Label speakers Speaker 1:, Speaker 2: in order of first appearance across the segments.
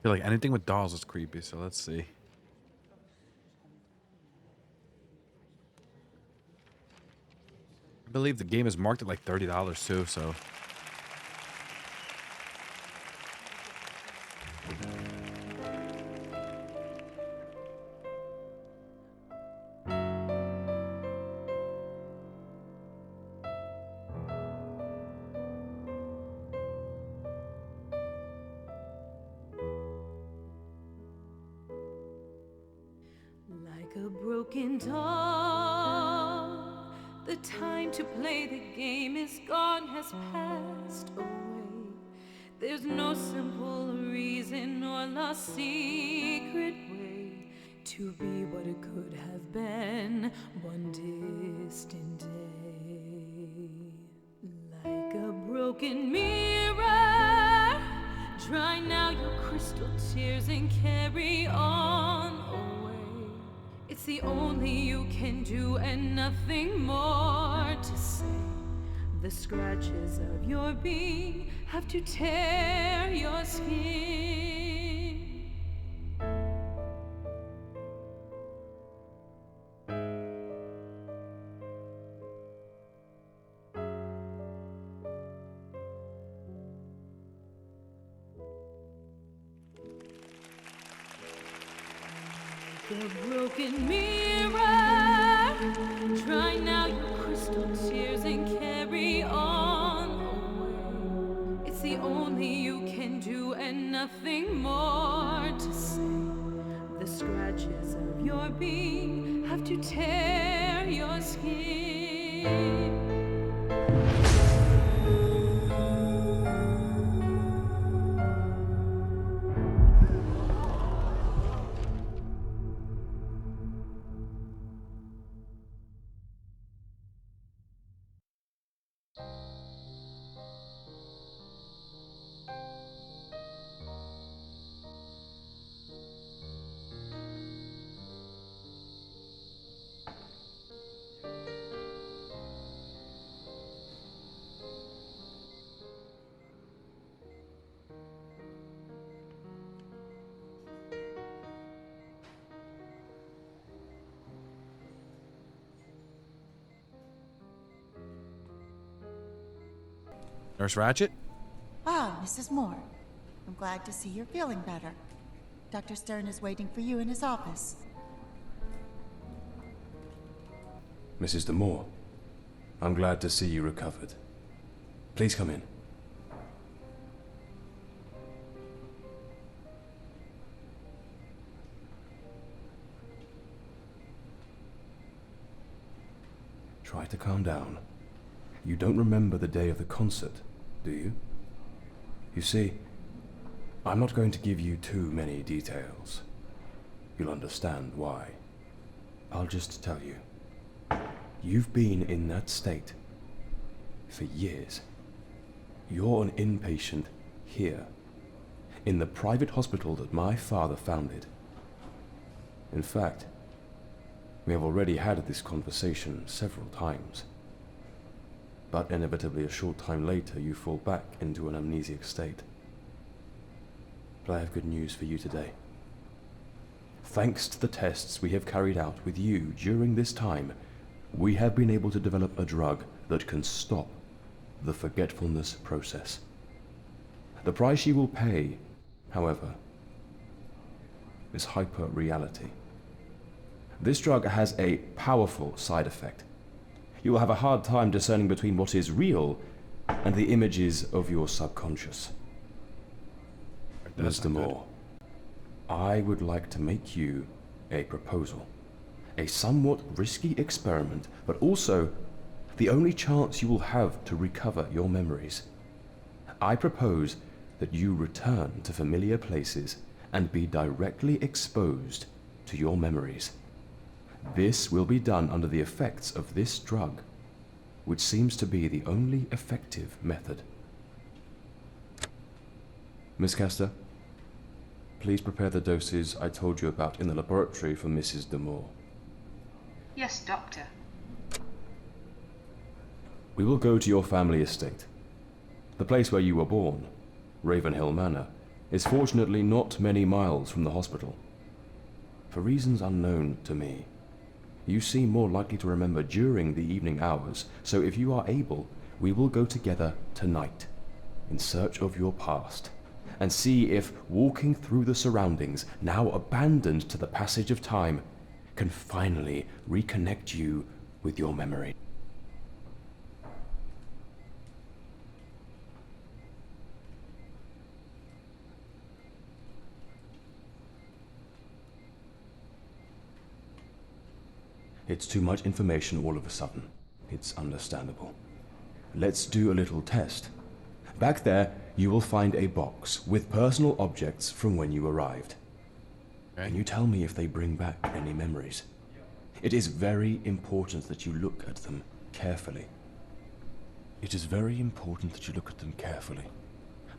Speaker 1: feel like anything with dolls is creepy, so let's see. I believe the game is marked at like $30 too, so.
Speaker 2: Like a broken doll, the time to play the game is gone, has passed away. There's no simple reason or lost secret way to be what it could have been one distant day. Like a broken mirror, dry now your crystal tears and carry on away. It's the only you can do and nothing more to say. The scratches of your being have to tear your skin. The broken mirror, dry now your crystal tears and carry on away. It's the only you can do and nothing more to say. The scratches of your being have to tear your skin.
Speaker 1: Nurse Ratchet?
Speaker 3: Ah, Mrs. Moore. I'm glad to see you're feeling better. Dr. Stern is waiting for you in his office.
Speaker 4: Mrs. de Moor, I'm glad to see you recovered. Please come in. Try to calm down. You don't remember the day of the concert, do you? You see, I'm not going to give you too many details. You'll understand why. I'll just tell you. You've been in that state for years. You're an inpatient here, in the private hospital that my father founded. In fact, we have already had this conversation several times. But inevitably a short time later you fall back into an amnesiac state. But I have good news for you today. Thanks to the tests we have carried out with you during this time, we have been able to develop a drug that can stop the forgetfulness process. The price you will pay, however, is hyper-reality. This drug has a powerful side effect. You will have a hard time discerning between what is real and the images of your subconscious. Mr. Moore, I would like to make you a proposal. A somewhat risky experiment, but also the only chance you will have to recover your memories. I propose that you return to familiar places and be directly exposed to your memories. This will be done under the effects of this drug, which seems to be the only effective method. Miss Castor, please prepare the doses I told you about in the laboratory for Mrs. de Moor.
Speaker 5: Yes, Doctor.
Speaker 4: We will go to your family estate, the place where you were born, Ravenhill Manor, is fortunately not many miles from the hospital. For reasons unknown to me, you seem more likely to remember during the evening hours, so if you are able, we will go together tonight in search of your past and see if walking through the surroundings, now abandoned to the passage of time, can finally reconnect you with your memory. It's too much information all of a sudden. It's understandable. Let's do a little test. Back there, you will find a box with personal objects from when you arrived.
Speaker 1: Okay.
Speaker 4: Can you tell me if they bring back any memories? It is very important that you look at them carefully. It is very important that you look at them carefully.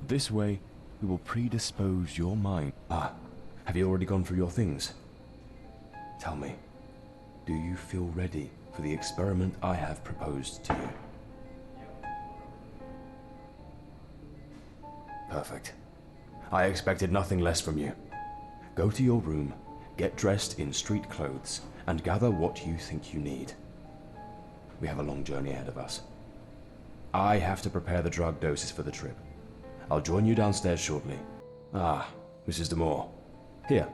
Speaker 4: This way, we will predispose your mind. Ah, have you already gone through your things? Tell me, do you feel ready for the experiment I have proposed to you? Perfect. I expected nothing less from you. Go to your room, get dressed in street clothes, and gather what you think you need. We have a long journey ahead of us. I have to prepare the drug doses for the trip. I'll join you downstairs shortly. Ah, Mrs. de Moor. Here,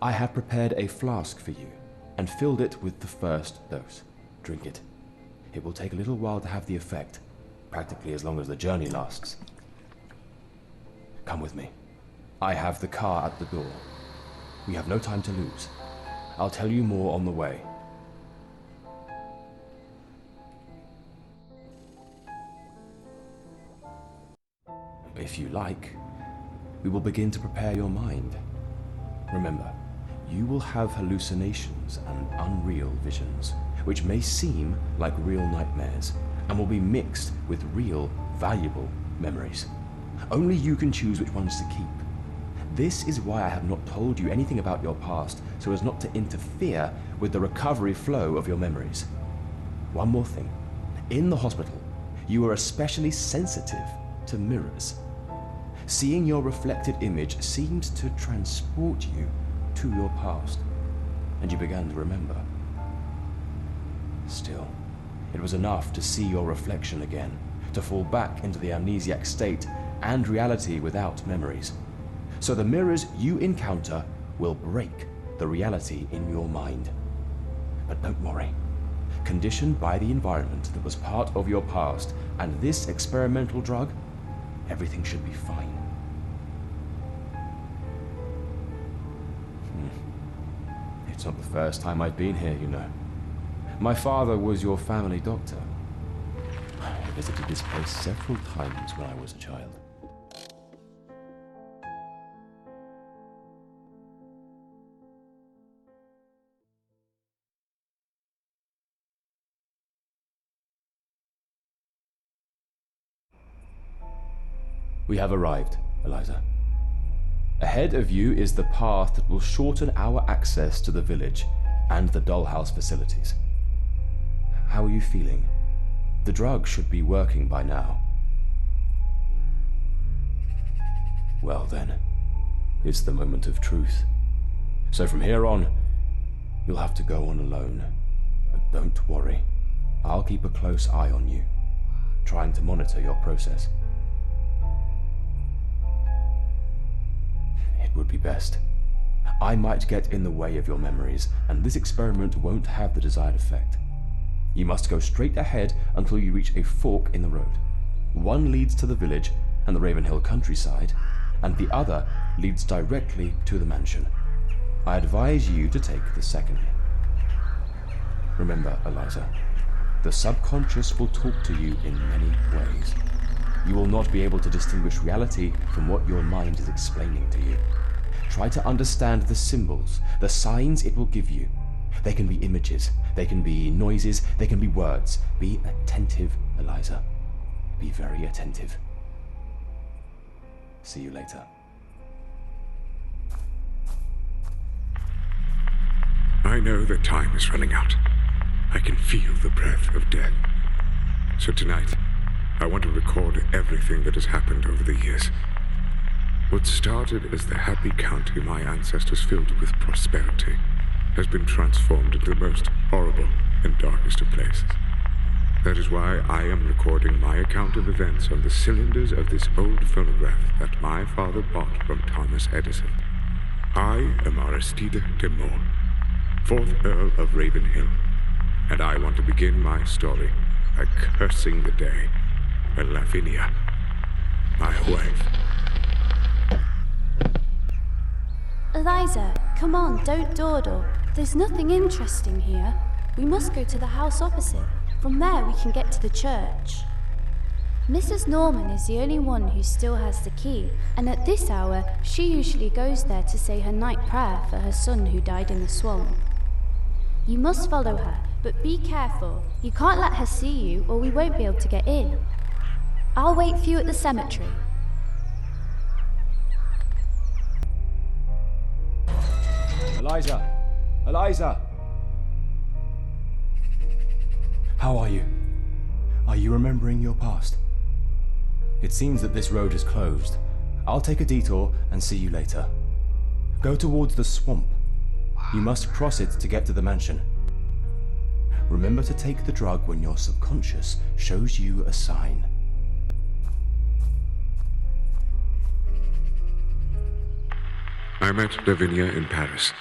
Speaker 4: I have prepared a flask for you and filled it with the first dose. Drink it. It will take a little while to have the effect, practically as long as the journey lasts. Come with me. I have the car at the door. We have no time to lose. I'll tell you more on the way. If you like, we will begin to prepare your mind. Remember, you will have hallucinations and unreal visions, which may seem like real nightmares, and will be mixed with real, valuable memories. Only you can choose which ones to keep. This is why I have not told you anything about your past, so as not to interfere with the recovery flow of your memories. One more thing. In the hospital, you are especially sensitive to mirrors. Seeing your reflected image seemed to transport you to your past, and you began to remember. Still, it was enough to see your reflection again, to fall back into the amnesiac state and reality without memories. So the mirrors you encounter will break the reality in your mind. But don't worry. Conditioned by the environment that was part of your past and this experimental drug, everything should be fine. It's not the first time I've been here, you know. My father was your family doctor. I visited this place several times when I was a child. We have arrived, Eliza. Ahead of you is the path that will shorten our access to the village and the Dollhouse facilities. How are you feeling? The drug should be working by now. Well then, it's the moment of truth. So from here on, you'll have to go on alone. But don't worry, I'll keep a close eye on you, trying to monitor your process. It would be best. I might get in the way of your memories, and this experiment won't have the desired effect. You must go straight ahead until you reach a fork in the road. One leads to the village and the Ravenhill countryside, and the other leads directly to the mansion. I advise you to take the second. Remember, Eliza, the subconscious will talk to you in many ways. You will not be able to distinguish reality from what your mind is explaining to you. Try to understand the symbols, the signs it will give you. They can be images, they can be noises, they can be words. Be attentive, Eliza. Be very attentive. See you later.
Speaker 6: I know that time is running out. I can feel the breath of death. So tonight, I want to record everything that has happened over the years. What started as the happy county my ancestors filled with prosperity has been transformed into the most horrible and darkest of places. That is why I am recording my account of events on the cylinders of this old phonograph that my father bought from Thomas Edison. I am Eliza de Moor, 4th Earl of Ravenhill, and I want to begin my story by cursing the day when Lavinia, my wife...
Speaker 7: Eliza, come on, don't dawdle. There's nothing interesting here. We must go to the house opposite. From there we can get to the church. Mrs. Norman is the only one who still has the key, and at this hour she usually goes there to say her night prayer for her son who died in the swamp. You must follow her, but be careful. You can't let her see you or we won't be able to get in. I'll wait for you at the cemetery.
Speaker 4: Eliza! Eliza! How are you? Are you remembering your past? It seems that this road is closed. I'll take a detour and see you later. Go towards the swamp. You must cross it to get to the mansion. Remember to take the drug when your subconscious shows you a sign.
Speaker 6: I met Lavinia in Paris.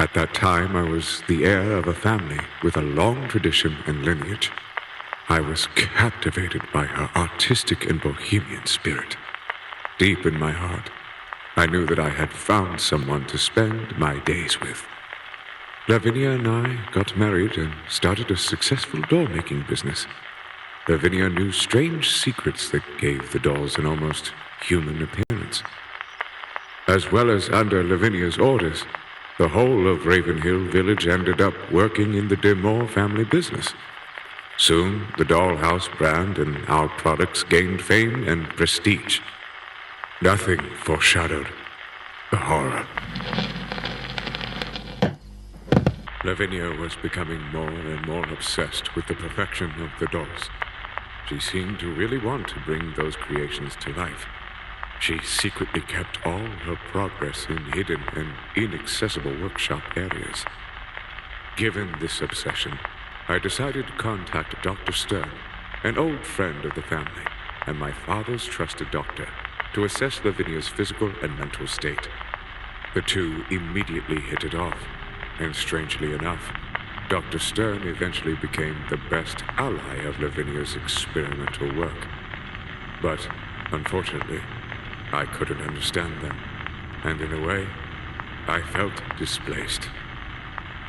Speaker 6: At that time, I was the heir of a family with a long tradition and lineage. I was captivated by her artistic and bohemian spirit. Deep in my heart, I knew that I had found someone to spend my days with. Lavinia and I got married and started a successful doll-making business. Lavinia knew strange secrets that gave the dolls an almost human appearance. As well as under Lavinia's orders, the whole of Ravenhill village ended up working in the De Moor family business. Soon, the Dollhouse brand and our products gained fame and prestige. Nothing foreshadowed the horror. Lavinia was becoming more and more obsessed with the perfection of the dolls. She seemed to really want to bring those creations to life. She secretly kept all her progress in hidden and inaccessible workshop areas. Given this obsession, I decided to contact Dr. Stern, an old friend of the family, and my father's trusted doctor, to assess Lavinia's physical and mental state. The two immediately hit it off, and strangely enough, Dr. Stern eventually became the best ally of Lavinia's experimental work. But, unfortunately, I couldn't understand them, and in a way, I felt displaced.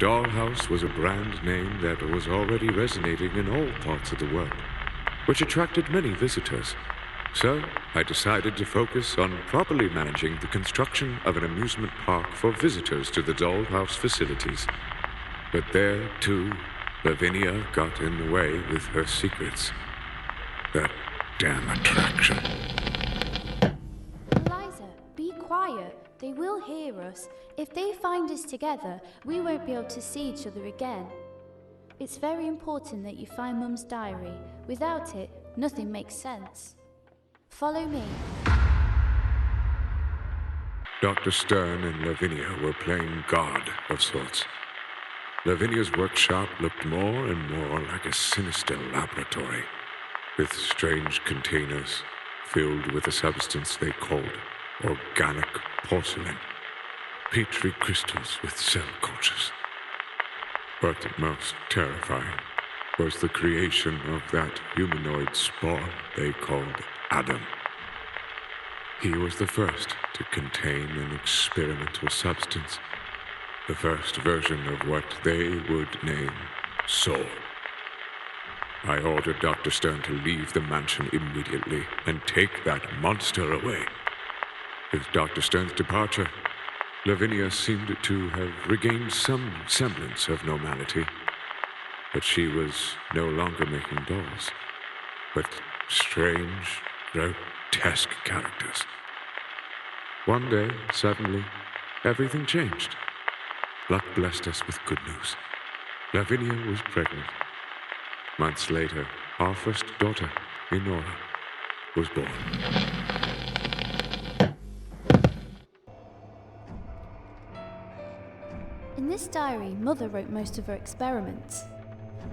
Speaker 6: Dollhouse was a brand name that was already resonating in all parts of the world, which attracted many visitors. So, I decided to focus on properly managing the construction of an amusement park for visitors to the Dollhouse facilities. But there, too, Lavinia got in the way with her secrets. That damn attraction.
Speaker 7: Be quiet. They will hear us. If they find us together, we won't be able to see each other again. It's very important that you find Mum's diary. Without it, nothing makes sense. Follow me.
Speaker 6: Dr. Stern and Lavinia were playing God of sorts. Lavinia's workshop looked more and more like a sinister laboratory, with strange containers filled with a substance they called organic porcelain, petri crystals with cell cultures. But most terrifying was the creation of that humanoid spawn they called Adam. He was the first to contain an experimental substance, the first version of what they would name Soul. I ordered Dr. Stern to leave the mansion immediately and take that monster away. With Dr. Stern's departure, Lavinia seemed to have regained some semblance of normality, but she was no longer making dolls, but strange, grotesque characters. One day, suddenly, everything changed. Luck blessed us with good news. Lavinia was pregnant. Months later, our first daughter, Enora, was born.
Speaker 7: In this diary, Mother wrote most of her experiments.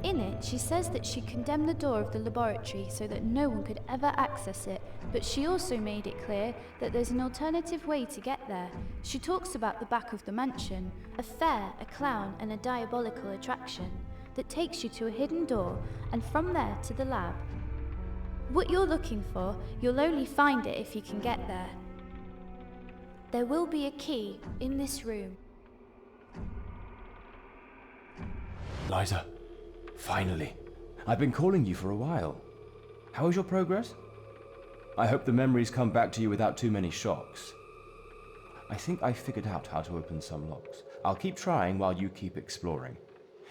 Speaker 7: In it, she says that she condemned the door of the laboratory so that no one could ever access it, but she also made it clear that there's an alternative way to get there. She talks about the back of the mansion, a fair, a clown, and a diabolical attraction that takes you to a hidden door, and from there to the lab. What you're looking for, you'll only find it if you can get there. There will be a key in this room.
Speaker 4: Eliza, finally. I've been calling you for a while. How is your progress? I hope the memories come back to you without too many shocks. I think I figured out how to open some locks. I'll keep trying while you keep exploring.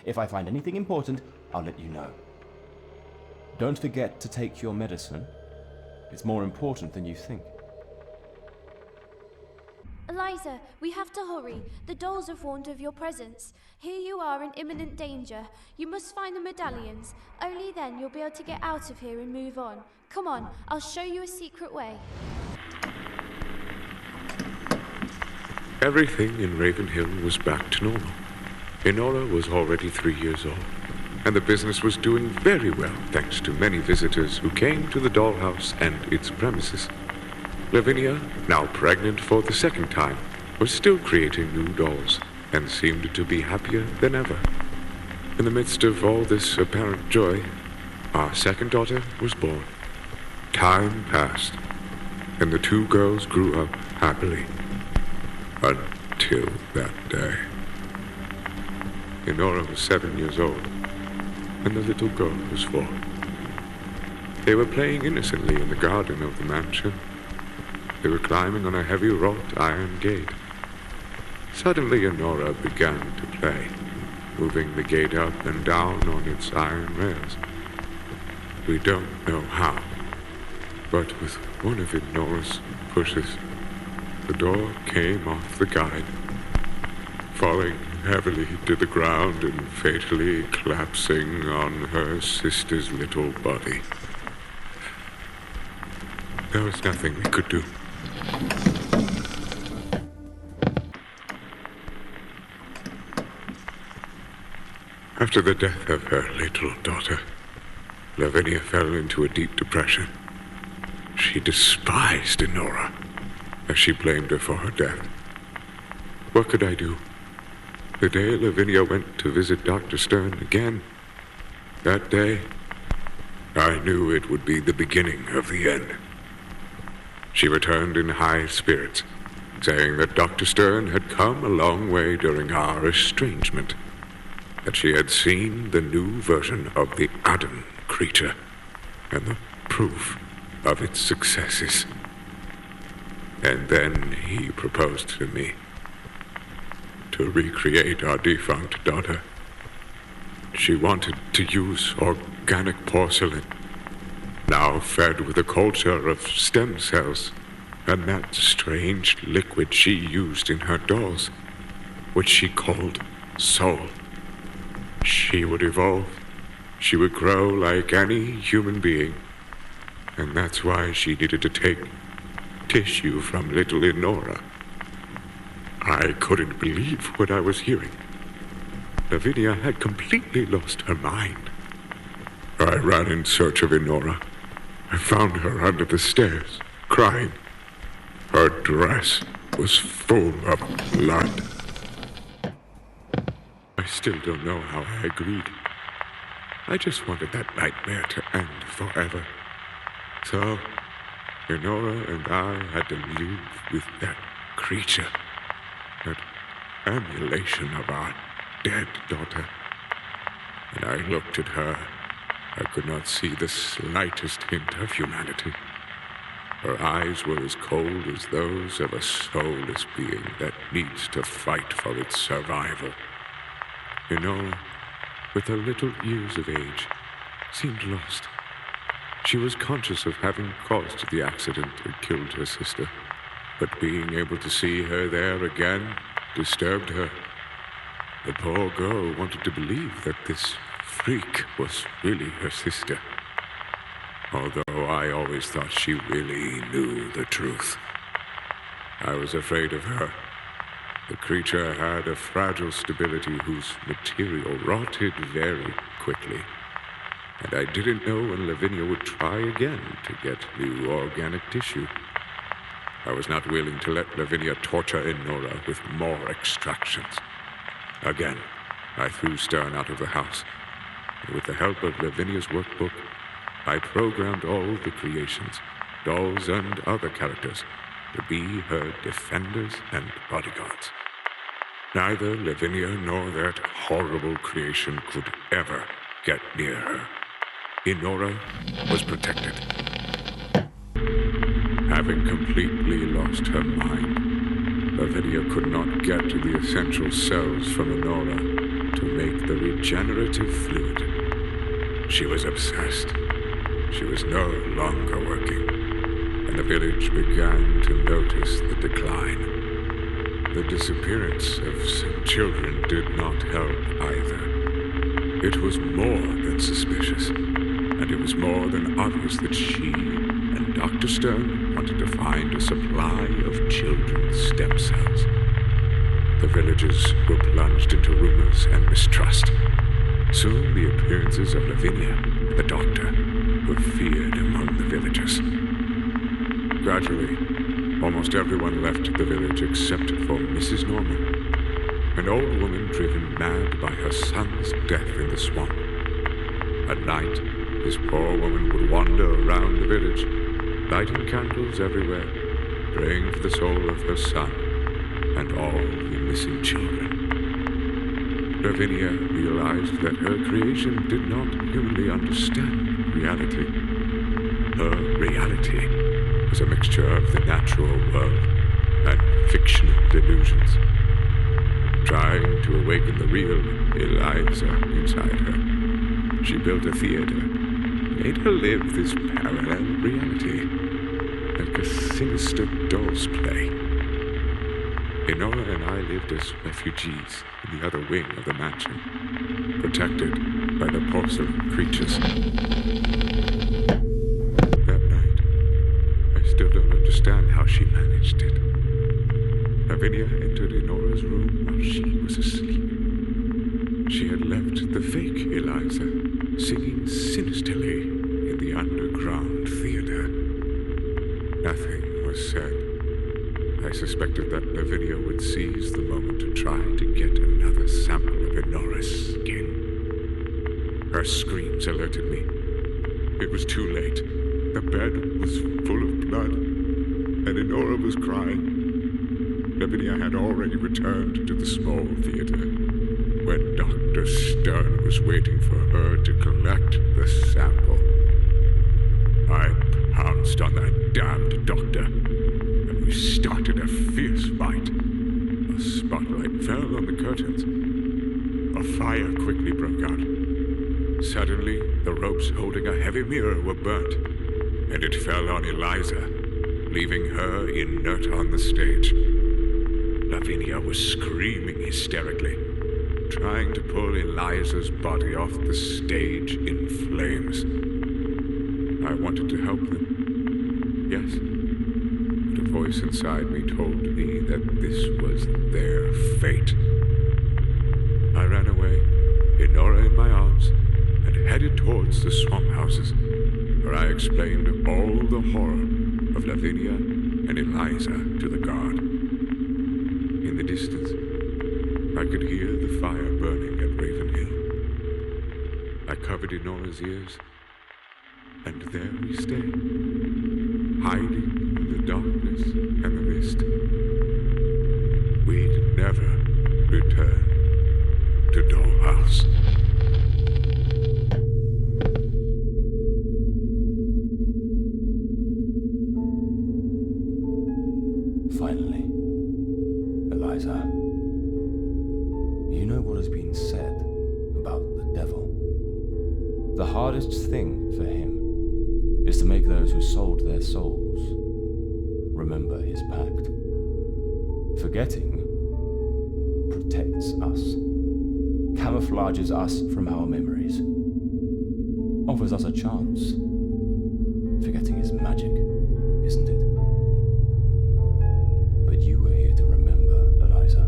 Speaker 4: If I find anything important, I'll let you know. Don't forget to take your medicine. It's more important than you think.
Speaker 7: Eliza, we have to hurry. The dolls have warned of your presence. Here you are in imminent danger. You must find the medallions. Only then you'll be able to get out of here and move on. Come on, I'll show you a secret way.
Speaker 6: Everything in Ravenhill was back to normal. Enora was already 3 years old, and the business was doing very well thanks to many visitors who came to the Dollhouse and its premises. Lavinia, now pregnant for the second time, was still creating new dolls and seemed to be happier than ever. In the midst of all this apparent joy, our second daughter was born. Time passed, and the two girls grew up happily. Until that day. Enora was 7 years old, and the little girl was 4. They were playing innocently in the garden of the mansion. They were climbing on a heavy wrought iron gate. Suddenly Enora began to play, moving the gate up and down on its iron rails. We don't know how, but with one of Enora's pushes, the door came off the guide, falling heavily to the ground and fatally collapsing on her sister's little body. There was nothing we could do. After the death of her little daughter, Lavinia fell into a deep depression. She despised Enora, as she blamed her for her death. What could I do? The day Lavinia went to visit Dr. Stern again, that day, I knew it would be the beginning of the end. She returned in high spirits, saying that Dr. Stern had come a long way during our estrangement, that she had seen the new version of the Adam creature and the proof of its successes. And then he proposed to me to recreate our defunct daughter. She wanted to use organic porcelain, now fed with a culture of stem cells, and that strange liquid she used in her dolls, which she called soul. She would evolve. She would grow like any human being, and that's why she needed to take tissue from little Enora. I couldn't believe what I was hearing. Lavinia had completely lost her mind. I ran in search of Enora. I found her under the stairs, crying. Her dress was full of blood. I still don't know how I agreed. I just wanted that nightmare to end forever. So, Enora and I had to live with that creature, that emulation of our dead daughter. When I looked at her, I could not see the slightest hint of humanity. Her eyes were as cold as those of a soulless being that needs to fight for its survival. Enora, with her little years of age, seemed lost. She was conscious of having caused the accident that killed her sister, but being able to see her there again disturbed her. The poor girl wanted to believe that this freak was really her sister, although I always thought she really knew the truth. I was afraid of her, The creature had a fragile stability whose material rotted very quickly. And I didn't know when Lavinia would try again to get new organic tissue. I was not willing to let Lavinia torture Enora with more extractions. Again, I threw Stern out of the house, and with the help of Lavinia's workbook, I programmed all the creations, dolls and other characters, to be her defenders and bodyguards. Neither Lavinia nor that horrible creation could ever get near her. Enora was protected. Having completely lost her mind, Lavinia could not get to the essential cells from Enora to make the regenerative fluid. She was obsessed. She was no longer working, and the village began to notice the decline. The disappearance of some children did not help either. It was more than suspicious, and it was more than obvious that she and Dr. Stern wanted to find a supply of children's stem cells. The villagers were plunged into rumors and mistrust. Soon the appearances of Lavinia and the doctor were feared among the villagers. Gradually, almost everyone left the village except for Mrs. Norman, an old woman driven mad by her son's death in the swamp. At night, this poor woman would wander around the village, lighting candles everywhere, praying for the soul of her son and all the missing children. Lavinia realized that her creation did not humanly understand reality. Her reality was a mixture of the natural world and fictional delusions. Trying to awaken the real Eliza inside her, she built a theater, made her live this parallel reality, like a sinister doll's play. Enora and I lived as refugees in the other wing of the mansion, protected by the porcelain creatures. That night, I still don't understand how she managed it. Lavinia entered Enora's room while she was asleep. She had left the fake Eliza singing sinisterly in the underground theater. Nothing was said. I suspected that Lavinia would seize the moment to try to get another sample of Enora's skin. Her screams alerted me. It was too late. The bed was full of blood, and Enora was crying. Lavinia had already returned to the small theater, where Dr. Stern was waiting for her to collect the sample. I pounced on that damned doctor, and we started a fierce fight. A spotlight fell on the curtains. A fire quickly broke out. Suddenly, the ropes holding a heavy mirror were burnt, and it fell on Eliza, leaving her inert on the stage. Lavinia was screaming hysterically, trying to pull Eliza's body off the stage in flames. I wanted to help them, yes, but a voice inside me told me that this was their fate. I ran away, Enora in my arms, and headed towards the swamp houses, where I explained all the horror of Lavinia and Eliza to the guard. In the distance, I could hear the fire burning at Raven Hill. I covered Enora's ears, and there we stay, hiding in the darkness and the mist. We'd never return to Dollhouse.
Speaker 4: Finally, Eliza, you know what has been said about the devil. The hardest thing for him is to make those who sold their souls remember his pact. Forgetting protects us, camouflages us from our memories, offers us a chance. Forgetting is magic, isn't it? But you were here to remember, Eliza.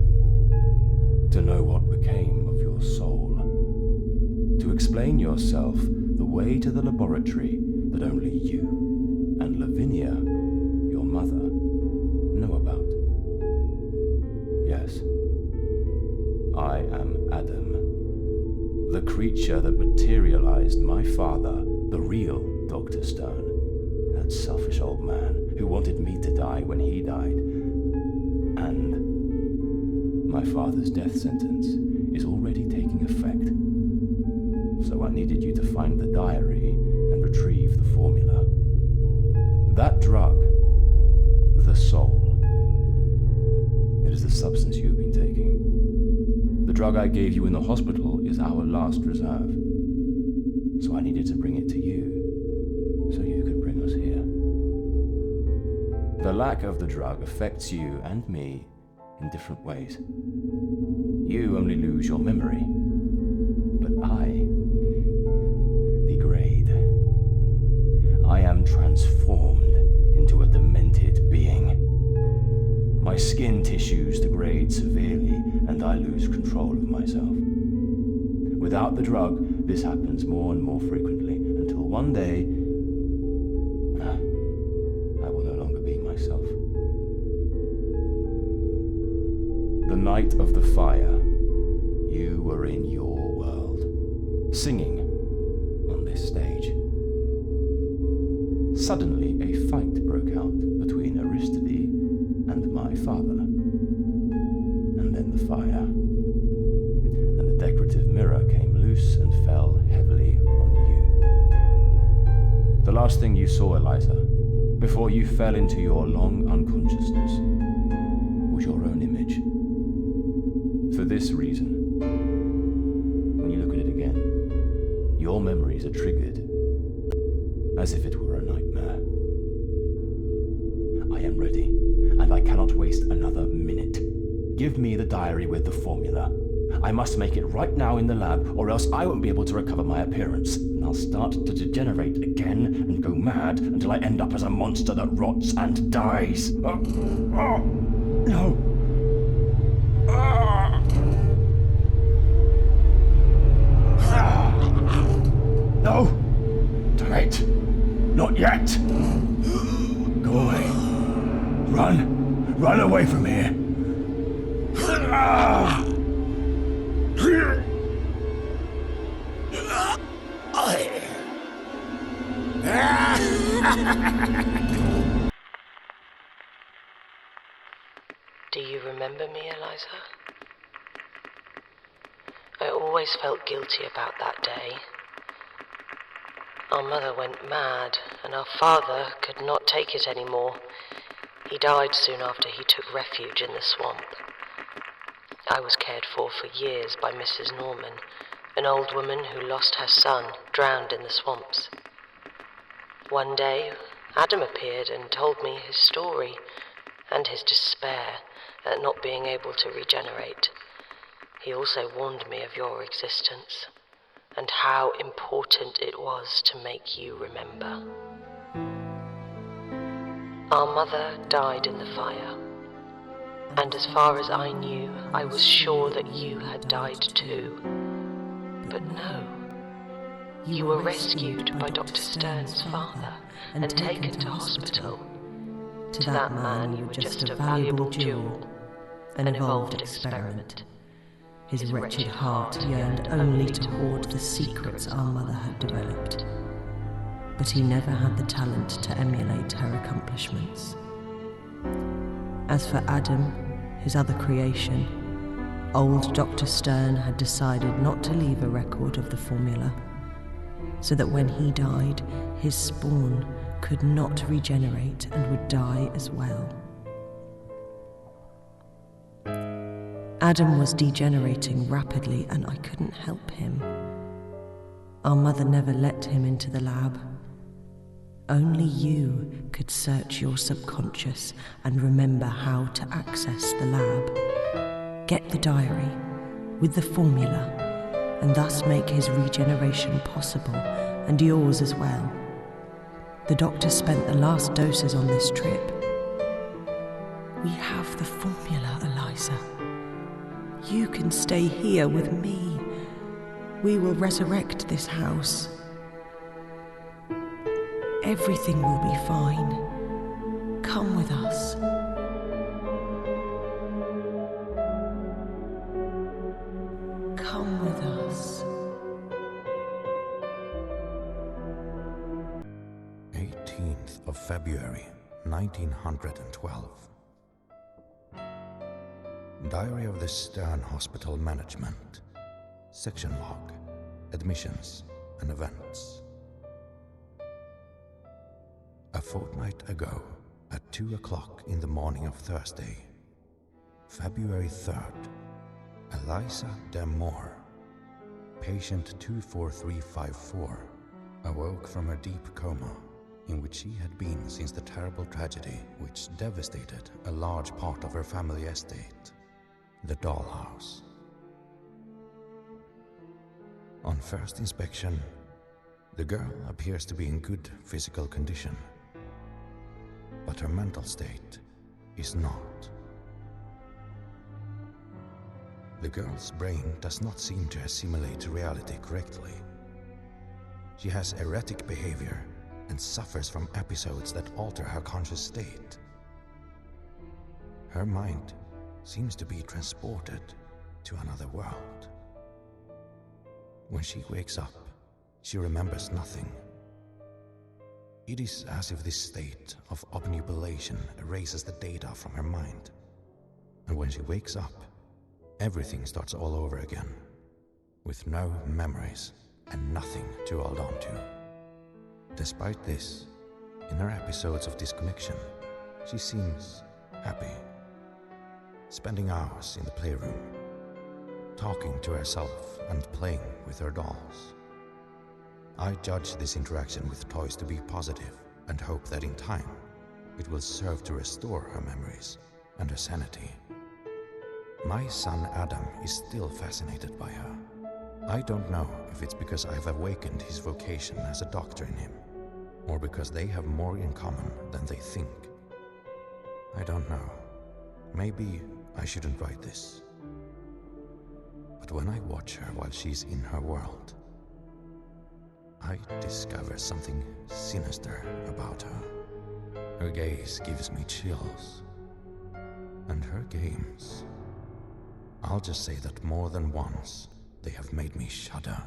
Speaker 4: yourself the way to the laboratory that only you and Lavinia, your mother, know about. Yes, I am Adam, the creature that materialized my father, the real Dr. Stern, that selfish old man who wanted me to die when he died. And my father's death sentence is already taking effect. So I needed you to find the diary and retrieve the formula. That drug, the soul, it is the substance you have been taking. The drug I gave you in the hospital is our last reserve. So I needed to bring it to you, so you could bring us here. The lack of the drug affects you and me in different ways. You only lose your memory, but I degrade. I am transformed into a demented being. My skin tissues degrade severely, and I lose control of myself. Without the drug, this happens more and more frequently, until one day, I will no longer be myself. The night of the fire, you were in your world, singing on this stage. Suddenly, a fight broke out between Aristide and my father. And then the fire, and the decorative mirror came loose and fell heavily on you. The last thing you saw, Eliza, before you fell into your long unconsciousness, was your own image. For this reason, when you look at it again, your memories are triggered as if it were a nightmare. I am ready, and I cannot waste another minute. Give me the diary with the formula. I must make it right now in the lab, or else I won't be able to recover my appearance, and I'll start to degenerate again and go mad until I end up as a monster that rots and dies. No! No! Too late! Not yet! Go away. Run! Run away from here!
Speaker 8: Do you remember me, Eliza? I always felt guilty about that day. Our mother went mad, and our father could not take it anymore. He died soon after he took refuge in the swamp. I was cared for years by Mrs. Norman, an old woman who lost her son, drowned in the swamps. One day, Adam appeared and told me his story, and his despair at not being able to regenerate. He also warned me of your existence, and how important it was to make you remember. Our mother died in the fire, and as far as I knew, I was sure that you had died too. But no. You were rescued by Dr. Stern's father and taken to hospital. To that man, you were just a valuable jewel, an evolved experiment. His wretched heart yearned only to hoard the secrets our mother had developed. But he never had the talent to emulate her accomplishments. As for Adam, his other creation, old Dr. Stern had decided not to leave a record of the formula, so that when he died, his spawn could not regenerate and would die as well. Adam was degenerating rapidly, and I couldn't help him. Our mother never let him into the lab. Only you could search your subconscious and remember how to access the lab. Get the diary with the formula, and thus make his regeneration possible, and yours as well. The doctor spent the last doses on this trip. We have the formula, Eliza. You can stay here with me
Speaker 9: we will resurrect this house. Everything will be fine. Come with us. Come with us.
Speaker 10: 18th of February, 1912. Diary of the Stern Hospital Management. Section log. Admissions and events. A fortnight ago, at 2 o'clock in the morning of Thursday, February 3rd, Eliza de Moor, patient 24354, awoke from her deep coma, in which she had been since the terrible tragedy which devastated a large part of her family estate, the Dollhouse. On first inspection, the girl appears to be in good physical condition, but her mental state is not. The girl's brain does not seem to assimilate reality correctly. She has erratic behavior and suffers from episodes that alter her conscious state. Her mind seems to be transported to another world. When she wakes up, she remembers nothing. It is as if this state of obnubilation erases the data from her mind. And when she wakes up, everything starts all over again, with no memories and nothing to hold on to. Despite this, in her episodes of disconnection, she seems happy, spending hours in the playroom, talking to herself and playing with her dolls. I judge this interaction with toys to be positive and hope that in time it will serve to restore her memories and her sanity. My son Adam is still fascinated by her. I don't know if it's because I have awakened his vocation as a doctor in him, or because they have more in common than they think. I don't know. Maybe I shouldn't write this. But when I watch her while she's in her world, I discover something sinister about her. Her gaze gives me chills. And her games, I'll just say that more than once, they have made me shudder.